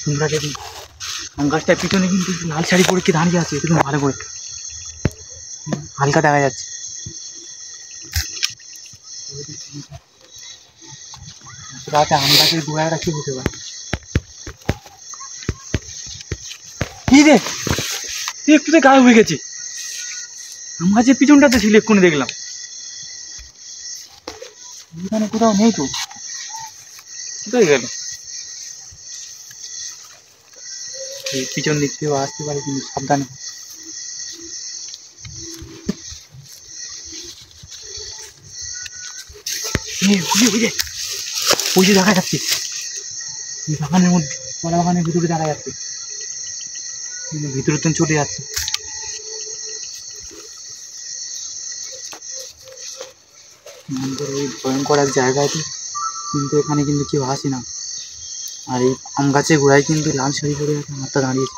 তোমরা দেখুন আম গাছটার পিছনে কিন্তু লাল শাড়ি পরে কি দাঁড়িয়ে আছে, দেখুন ভালো করে হালকা দেখা যাচ্ছে। রাতে আম গাছের গোড়াটা কি হতে পারে? কি রে একটুতে গায়ে হয়ে গেছে, আম গাছের পিছনটাতে ছিল এক্ষুনি দেখলাম, এখানে কোথাও নেই তো, কোথায় গেল? পিছন দিক থেকেও আসতে পারে কিন্তু সাবধানে। ওই যে দেখা যাচ্ছে এই বাগানের মধ্যে, কলা বাগানের ভিতরে দেখা যাচ্ছে, ভিতরে তো চলে যাচ্ছে। এই ভয়ঙ্কর এক জায়গাতে কিন্তু এখানে কিন্তু কেউ আসে না। আর এই আম গাছের গোড়ায় কিন্তু লাল শাড়ি পরে একটা আত্মা দাঁড়িয়েছে,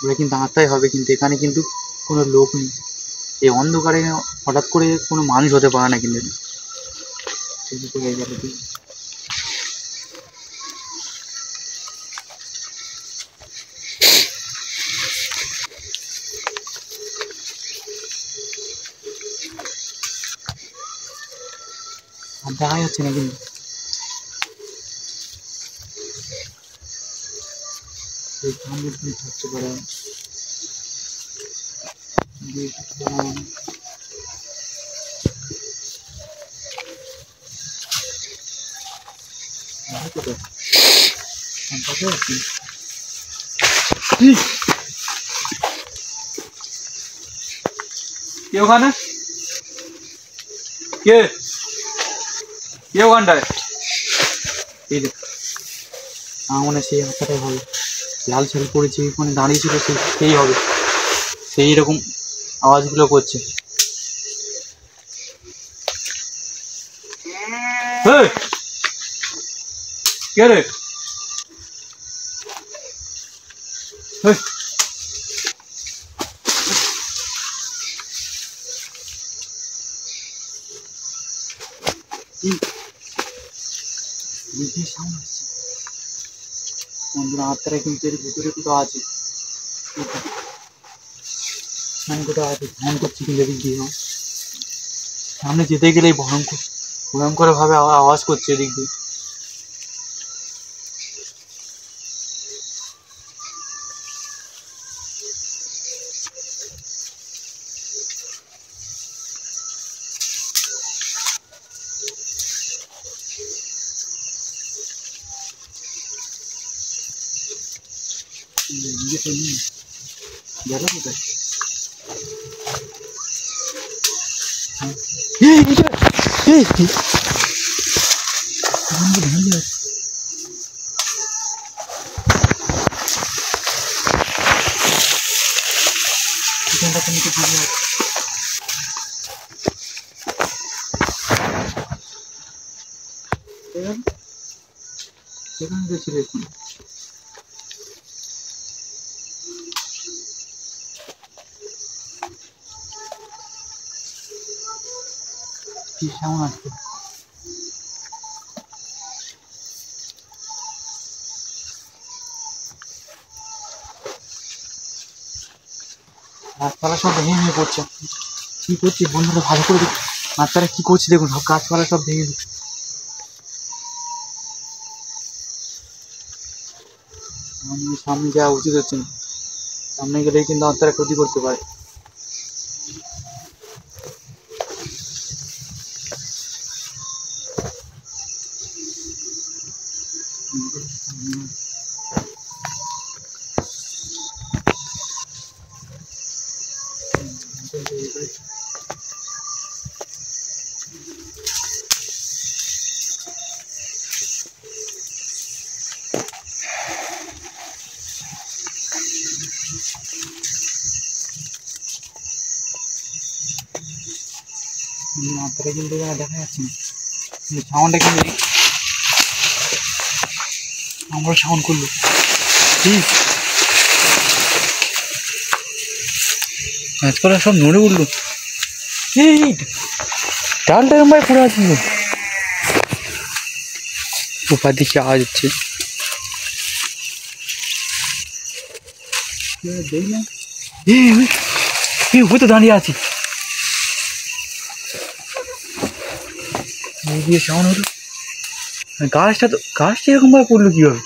ওরা কিন্তু আত্মাই হবে, কিন্তু এখানে কিন্তু কোনো লোক নেই। এই অন্ধকারে হঠাৎ করে কোনো মানুষ হতে পারে না কিন্তু। আর দেখা যাচ্ছে না কিন্তু থাকতে পারে। কে ওখানে? কে কে ওখানটায়? এই দেখ আমার মনে হয় সেই হাতটাই ভালো, লাল শাড়ি পরেছে, ওখানে দাঁড়িয়েছিল, সেই হবে, সেই রকম আওয়াজগুলো করছে। কে রে? বন্ধুরা আত্মারা কিন্তু এর ভিতরে কোথাও আছে, কোথাও আছে, ধ্যান করছে কিন্তু এদিক দিয়ে। সামনে যেতে গেলেই ভয়ঙ্কর ভাবে আওয়াজ করছে এদিক দিয়ে। গেল কোথায়? সেখানে গেছিল এখন। কি সাউন্ড আসছে? গাছপালা সব ভেঙে ভেঙে পড়ছে। কি করছে বন্ধুরা ভালো করে দেখুন, বাচ্চারা কি করছে দেখুন, সব গাছপালা সব ভেঙে দিচ্ছে। সামনে যাওয়া উচিত হচ্ছে না, সামনে গেলেই কিন্তু আত্মারা ক্ষতি করতে পারে। আত্মারা কিন্তু দেখা যাচ্ছে না, সাউন্ডটা কিন্তু আমরা সাউন্ড করলো, গাছপালা সব নড়ে উঠলো, ডালটা এরকম ভাবে পড়ে আছে। ওপার দিকে আওয়াজ হচ্ছে। উপরে তো দাঁড়িয়ে আছি, সাউন্ড হলো। গাছটা এরকম ভাবে পড়লো কিভাবে?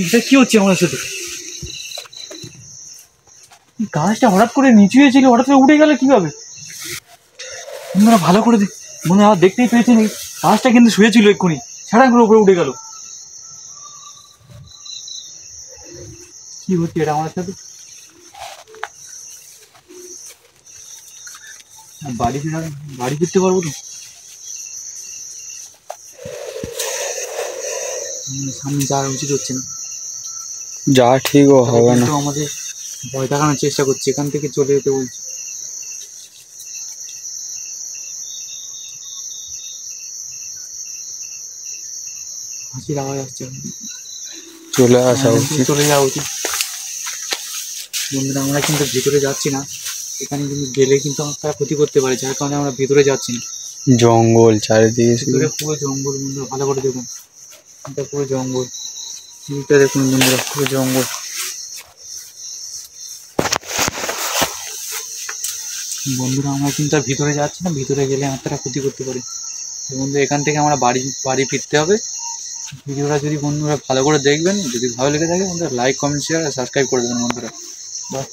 এটা কি হচ্ছে আমার সাথে? গাছটা হঠাৎ করে নিচু হয়েছিল, হঠাৎ করে উঠে গেল কিভাবে? বন্ধুরা ভালো করে মনে হয় দেখতেই পেয়েছি, গাছটা কিন্তু শুয়েছিল, এক্ষুনি ছাড়া করে উপরে উঠে গেল। কি হচ্ছে এটা আমার সাথে? বাড়ি ফিরতে পারবো তো? সামনে যাওয়া উচিত হচ্ছে না, যা ঠিকও হবে না। আমাদের ভয় দেখানোর চেষ্টা করছে, এখান থেকে চলে যেতে বলছে। হাসির আওয়াজ আসছে, চলে আসা উচিত, চলে যাওয়া উচিত। বন্ধুরা আমরা কিন্তু ভিতরে যাচ্ছি না, এখানে কিন্তু গেলে কিন্তু আমরা ক্ষতি করতে পারে, যার কারণে আমরা ভিতরে যাচ্ছি না। জঙ্গল চারিদিকে, ভিতরে পুরো জঙ্গল। বন্ধুরা ভালো করে দেখুন, এটা পুরো জঙ্গল, এটা দেখুন বন্ধুরা, পুরো জঙ্গল। বন্ধুরা আমরা কিন্তু আর ভিতরে যাচ্ছি না, ভিতরে গেলে আত্মারা ক্ষতি করতে পারে। বন্ধু এখান থেকে আমরা বাড়ি ফিরতে হবে। ভিডিওটা যদি বন্ধুরা ভালো করে দেখবেন, যদি ভালো লেগে থাকে বন্ধুরা লাইক, কমেন্ট, শেয়ার আর সাবস্ক্রাইব করে দেবেন বন্ধুরা। বাই।